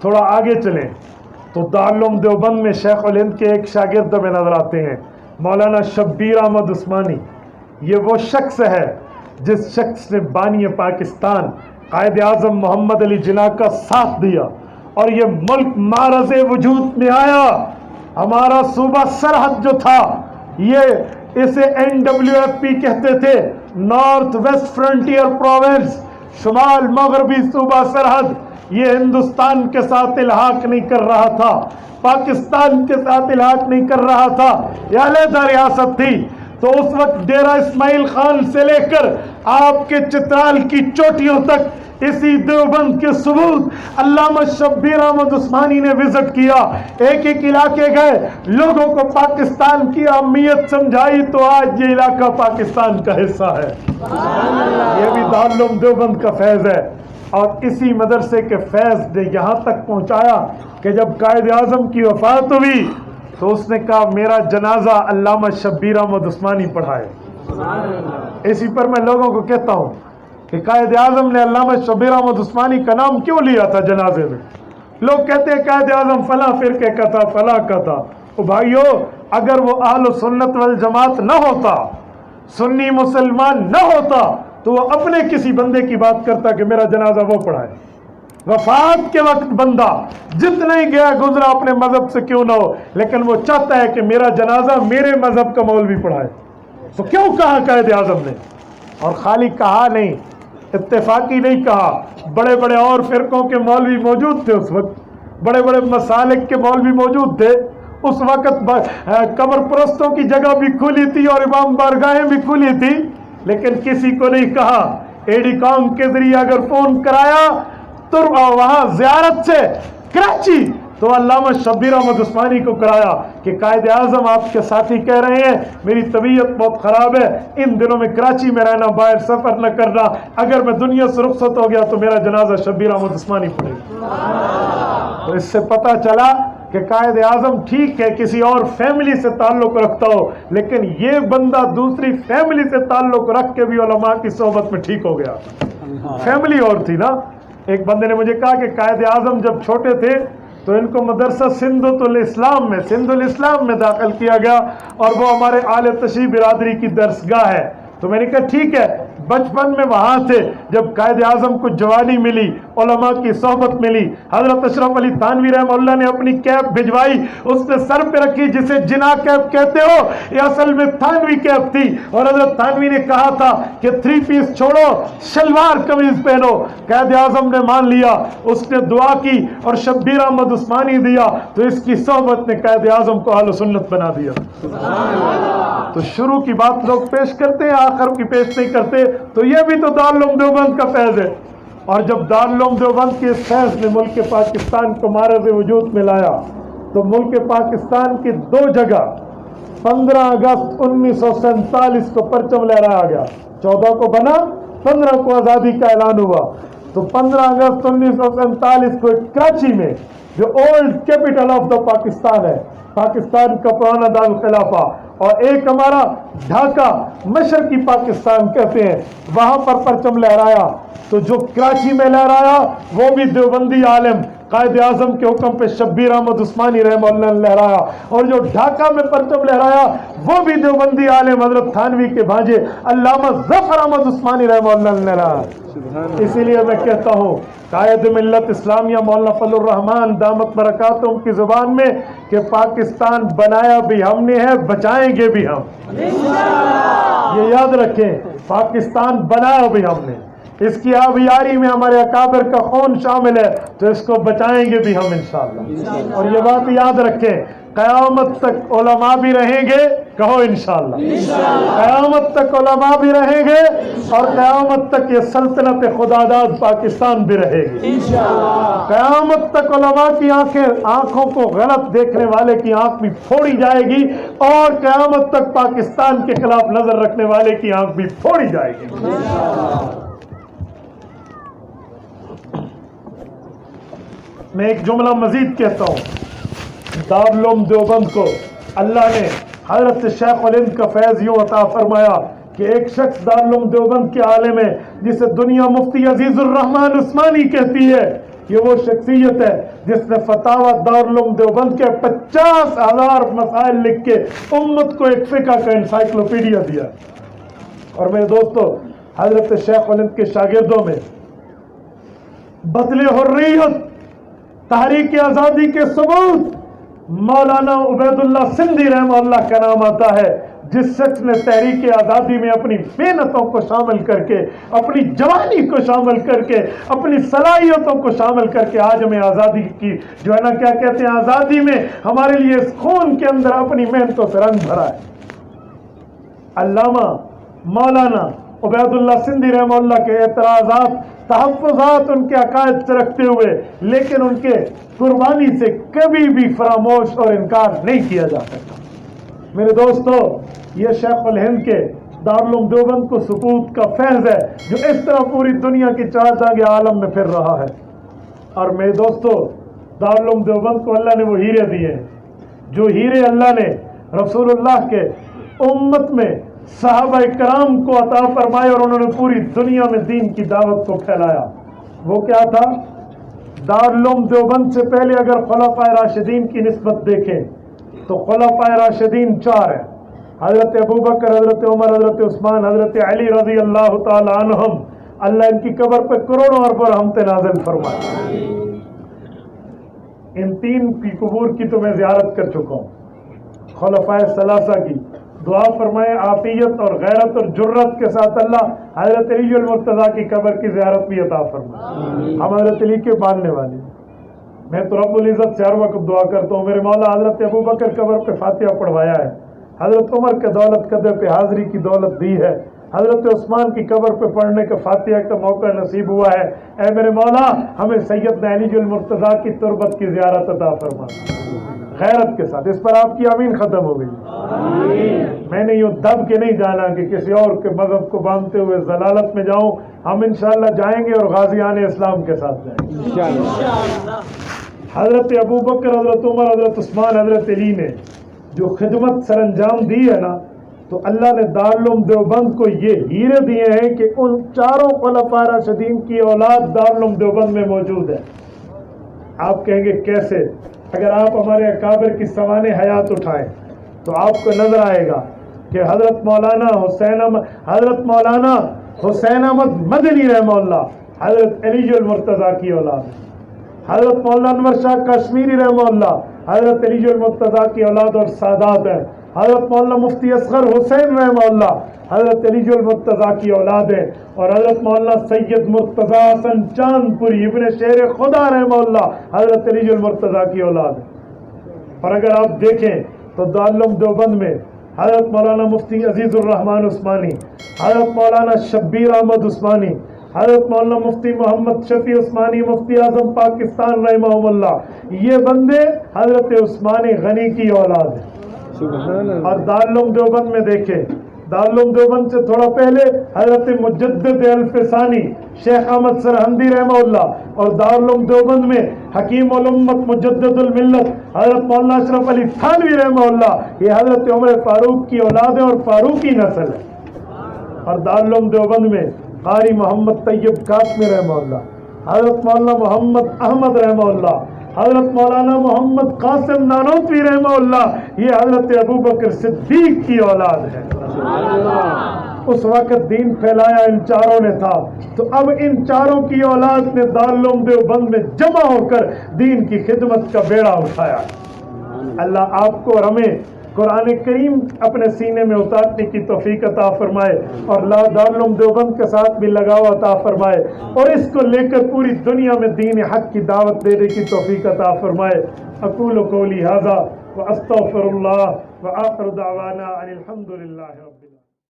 تھوڑا آگے چلیں تو دارالعلوم دیوبند میں شیخ الہند کے ایک شاگرد میں نظر آتے ہیں، مولانا شبیر احمد عثمانی۔ یہ وہ شخص ہے جس شخص نے بانی پاکستان قائد اعظم محمد علی جناح کا ساتھ دیا اور یہ ملک معرض وجود میں آیا۔ ہمارا صوبہ سرحد جو تھا، یہ اسے NWFP کہتے تھے، نارتھ ویسٹ فرنٹیئر پروونس، شمال مغربی صوبہ سرحد، یہ ہندوستان کے ساتھ الحاق نہیں کر رہا تھا، پاکستان کے ساتھ الحاق نہیں کر رہا تھا، یہ علیحدہ ریاست تھی۔ تو اس وقت ڈیرہ اسماعیل خان سے لے کر آپ کے چترال کی چوٹیوں تک اسی دیوبند کے ثبوت علامہ شبیر احمد عثمانی نے وزٹ کیا، ایک ایک علاقے گئے، لوگوں کو پاکستان کی اہمیت سمجھائی، تو آج یہ علاقہ پاکستان کا حصہ ہے۔ یہ بھی دارالعلوم دیوبند کا فیض ہے، اور اسی مدرسے کے فیض نے یہاں تک پہنچایا کہ جب قائد اعظم کی وفات ہوئی تو اس نے کہا میرا جنازہ علامہ شبیر احمد عثمانی پڑھائے۔ اسی پر میں لوگوں کو کہتا ہوں کہ قائد اعظم نے علامہ شبیر احمد عثمانی کا نام کیوں لیا تھا جنازے میں؟ لوگ کہتے ہیں قائد اعظم فلاں فرقے کا تھا، فلاں کا تھا۔ او بھائیو، اگر وہ اہل سنت والجماعت نہ ہوتا، سنی مسلمان نہ ہوتا، تو وہ اپنے کسی بندے کی بات کرتا کہ میرا جنازہ وہ پڑھائے۔ وفات کے وقت بندہ جتنا ہی گیا گزرا اپنے مذہب سے کیوں نہ ہو، لیکن وہ چاہتا ہے کہ میرا جنازہ میرے مذہب کا مولوی پڑھائے۔ تو کیوں کہا قائد اعظم نے؟ اور خالی کہا نہیں، اتفاقی نہیں کہا، بڑے بڑے اور فرقوں کے مولوی موجود تھے اس وقت، بڑے بڑے مسالک کے مولوی موجود تھے اس وقت، قبر پرستوں کی جگہ بھی کھلی تھی اور امام بارگاہیں بھی کھلی تھی، لیکن کسی کو نہیں کہا۔ ایڈی کام کے ذریعے اگر فون کرایا تو وہاں زیارت سے کراچی تو علامہ شبیر احمد عثمانی کو کرایا کہ قائد اعظم آپ کے ساتھی کہہ رہے ہیں میری طبیعت بہت خراب ہے، ان دنوں میں کراچی میں رہنا، باہر سفر نہ کرنا، اگر میں دنیا سے رخصت ہو گیا تو میرا جنازہ شبیر احمد عثمانی پڑے گا۔ تو اس سے پتہ چلا کہ قائد اعظم ٹھیک ہے کسی اور فیملی سے تعلق رکھتا ہو، لیکن یہ بندہ دوسری فیملی سے تعلق رکھ کے بھی علماء کی صحبت میں ٹھیک ہو گیا۔ فیملی اور تھی نا۔ ایک بندے نے مجھے کہا کہ قائد اعظم جب چھوٹے تھے تو ان کو مدرسہ سندھ الاسلام میں داخل کیا گیا، اور وہ ہمارے اعلی تشیع برادری کی درسگاہ ہے۔ تو میں نے کہا ٹھیک ہے، بچپن میں وہاں تھے، جب قائد اعظم کو جوانی ملی، علماء کی صحبت ملی، حضرت اشرف علی تھانوی رحمہ اللہ نے اپنی کیپ بھجوائی، اس نے سر پہ رکھی جسے جناح کیپ کہتے ہو، یہ اصل میں تھانوی کیپ تھی، اور حضرت تھانوی نے کہا تھا کہ 3 پیس چھوڑو، شلوار قمیض پہنو۔ قائد اعظم نے مان لیا، اس نے دعا کی اور شبیر احمد عثمانی دیا، تو اس کی صحبت نے قائد اعظم کو اہل سنت بنا دیا۔ تو شروع کی بات لوگ پیش کرتے ہیں، آخر کی پیش نہیں کرتے، تو یہ بھی تو دارالعلوم دیوبند کا فیض ہے۔ اور جب دارالعلوم دیوبند کے اس فیض نے ملک پاکستان کو معرض وجود میں لایا تو ملک پاکستان کی 2 جگہ 15 اگست 1947 کو پرچم لہرایا گیا، 14 کو بنا، 15 کو آزادی کا اعلان ہوا۔ تو 15 اگست 1947 کو کراچی میں جو old capital of the Pakistan ہے، پاکستان کا پرانا دارالخلافہ، اور ایک ہمارا ڈھاکہ مشرقی پاکستان کہتے ہیں، وہاں پر پرچم لہرایا۔ تو جو کراچی میں لہرایا وہ بھی دیوبندی عالم قائد اعظم کے حکم پہ شبیر احمد عثمانی رحمہ اللہ نے لہرایا، اور جو ڈھاکہ میں پرچم لہرایا وہ بھی دیوبندی عالم حضرت تھانوی کے بھانجے علامہ ظفر احمد عثمانی رحمہ اللہ نے لہرایا۔ اسی لیے میں کہتا ہوں قائد ملت اسلامیہ مولانا فضل الرحمان دامت برکاتہم کی زبان میں کہ پاکستان بنایا بھی ہم نے ہے، بچائیں گے بھی ہم۔ یہ یاد رکھیں، پاکستان بنایا بھی ہم نے، اس کی آبیاری میں ہمارے اکابر کا خون شامل ہے، تو اس کو بچائیں گے بھی ہم انشاءاللہ۔ اور یہ بات یاد رکھیں، قیامت تک علماء بھی رہیں گے، کہو انشاءاللہ، قیامت تک علماء بھی رہیں گے، اور قیامت تک یہ سلطنت خداداد پاکستان بھی رہے گی۔ قیامت تک علماء کی آنکھوں کو غلط دیکھنے والے کی آنکھ بھی پھوڑی جائے گی، اور قیامت تک پاکستان کے خلاف نظر رکھنے والے کی آنکھ بھی پھوڑی جائے گی۔ میں ایک جملہ مزید کہتا ہوں، دارالعلوم دیوبند کو اللہ نے حضرت شیخ الہند کا فیض یوں عطا فرمایا کہ ایک شخص دارالعلوم دیوبند کے عالم ہے جسے دنیا مفتی عزیز الرحمان عثمانی کہتی ہے، یہ وہ شخصیت ہے جس نے فتاوی دارالعلوم دیوبند کے 50,000 مسائل لکھ کے امت کو ایک فقہ کا انسائکلوپیڈیا دیا. اور میرے دوستو، حضرت شیخ الہند کے شاگردوں میں بطل حریت، تحریک آزادی کے ثبوت مولانا عبید اللہ سندھی رحمہ اللہ کا نام آتا ہے، جس شخص نے تحریک آزادی میں اپنی محنتوں کو شامل کر کے، اپنی جوانی کو شامل کر کے، اپنی صلاحیتوں کو شامل کر کے آج ہمیں آزادی کی جو ہے نا کیا کہتے ہیں، آزادی میں ہمارے لیے اس خون کے اندر اپنی محنتوں سے رنگ بھرا ہے. علامہ مولانا عبید اللہ سندھی رحمہ اللہ کے اعتراضات، تحفظات ان کے عقائد سے رکھتے ہوئے، لیکن ان کے قربانی سے کبھی بھی فراموش اور انکار نہیں کیا جا سکتا. میرے دوستو، یہ شیخ الہند کے دارالعلوم دیوبند کو سکوت کا فیض ہے جو اس طرح پوری دنیا کی چار دانگے عالم میں پھر رہا ہے. اور میرے دوستو، دارالعلوم دیوبند کو اللہ نے وہ ہیرے دیے ہیں جو ہیرے اللہ نے رسول اللہ کے امت میں صحابہ کرام کو عطا فرمائے اور انہوں نے پوری دنیا میں دین کی دعوت کو پھیلایا. وہ کیا تھا؟ دارالعلوم دیوبند سے پہلے اگر خلفائے راشدین کی نسبت دیکھیں تو خلفائے راشدین 4 ہیں: حضرت ابوبکر، حضرت عمر، حضرت عثمان، حضرت علی رضی اللہ تعالی عنہم. اللہ ان کی قبر پہ کروڑوں ارب رحمت نازل فرمائے. ان 3 کی قبور کی تو میں زیارت کر چکا ہوں. خلفائے ثلاثہ کی دعا فرمائے عافیت اور غیرت اور جرت کے ساتھ اللہ حضرت علی المرتضیٰ کی قبر کی زیارت بھی عطا فرمائے. ہم حضرت علی کے ماننے والے ہیں. میں تو رب العزت سے ہر وقت دعا کرتا ہوں میرے مولا حضرت ابوبکر قبر پہ فاتحہ پڑھوایا ہے، حضرت عمر کے دولت قدر پہ حاضری کی دولت دی ہے، حضرت عثمان کی قبر پہ پڑھنے کا فاتحہ کا موقع نصیب ہوا ہے. اے میرے مولا، ہمیں سیدنا علی المرتضیٰ کی تربت کی زیارت عطا فرما غیرت کے ساتھ. اس پر آپ کی آمین ختم ہو گئی. میں نے یوں دب کے نہیں جانا کہ کسی اور کے مذہب کو باندھتے ہوئے ضلالت میں جاؤں. ہم انشاءاللہ جائیں گے اور غازیان اسلام کے ساتھ جائیں گے. حضرت ابوبکر، حضرت عمر، حضرت عثمان، حضرت علی نے جو خدمت سر انجام دی ہے نا، تو اللہ نے دارالعلوم دیوبند کو یہ ہیرے دیے ہیں کہ ان 4 خلفائے راشدین کی اولاد دارالعلوم دیوبند میں موجود ہے. آپ کہیں گے کیسے؟ اگر آپ ہمارے اکابر کی سوانح حیات اٹھائیں تو آپ کو نظر آئے گا کہ حضرت مولانا حسین احمد مدنی رحمہ اللہ حضرت علی المرتضیٰ کی اولاد ہے. حضرت مولانا انور شاہ کشمیری رحمہ اللہ حضرت علی المرتضیٰ کی اولاد اور سادات ہیں. حضرت مولانا مفتی اصغر حسین رحمہ اللہ حضرت علی المرتضیٰ کی اولاد ہیں. اور حضرت مولانا سید مرتضیٰ حسن چاند پوری ابن شیر خدا رحمہ اللہ حضرت علی المرتضیٰ کی اولاد ہیں. اور اگر آپ دیکھیں تو دارالعلوم دیوبند میں حضرت مولانا مفتی عزیز الرحمن عثمانی، حضرت مولانا شبیر احمد عثمانی، حضرت مولانا مفتی محمد شفیع عثمانی مفتی اعظم پاکستان رحمہ اللہ، یہ بندے حضرت عثمان غنی کی اولاد ہیں. اور دارالعلوم دیوبند میں دیکھیں، دارالعلوم دیوبند سے تھوڑا پہلے حضرت مجدد الفسانی شیخ احمد سرہندی رحمہ اللہ، اور دارالعلوم دیوبند میں حکیم الامت مجدد الملت حضرت مولانا اشرف علی تھانوی رحمہ اللہ، یہ حضرت عمر فاروق کی اولاد ہے اور فاروقی نسل ہے. اور دارالعلوم دیوبند میں قاری محمد طیب قاسمی رحمہ اللہ، حضرت مولانا محمد احمد رحمہ اللہ، حضرت مولانا محمد قاسم نانوتوی رحمہ اللہ، یہ حضرت ابوبکر صدیق کی اولاد ہے. اس وقت دین پھیلایا ان 4 نے تھا، تو اب ان 4 کی اولاد نے دارالعلوم دیوبند میں جمع ہو کر دین کی خدمت کا بیڑا اٹھایا. اللہ آپ کو اور ہمیں قرآن کریم اپنے سینے میں اتارنے کی توفیق عطا فرمائے اور دارالعلوم دیوبند کے ساتھ بھی لگاؤ عطا فرمائے اور اس کو لے کر پوری دنیا میں دین حق کی دعوت دینے کی توفیق عطا فرمائے. اقول قولی ھذا واستغفر اللہ وآخر دعوانا ان الحمد للہ رب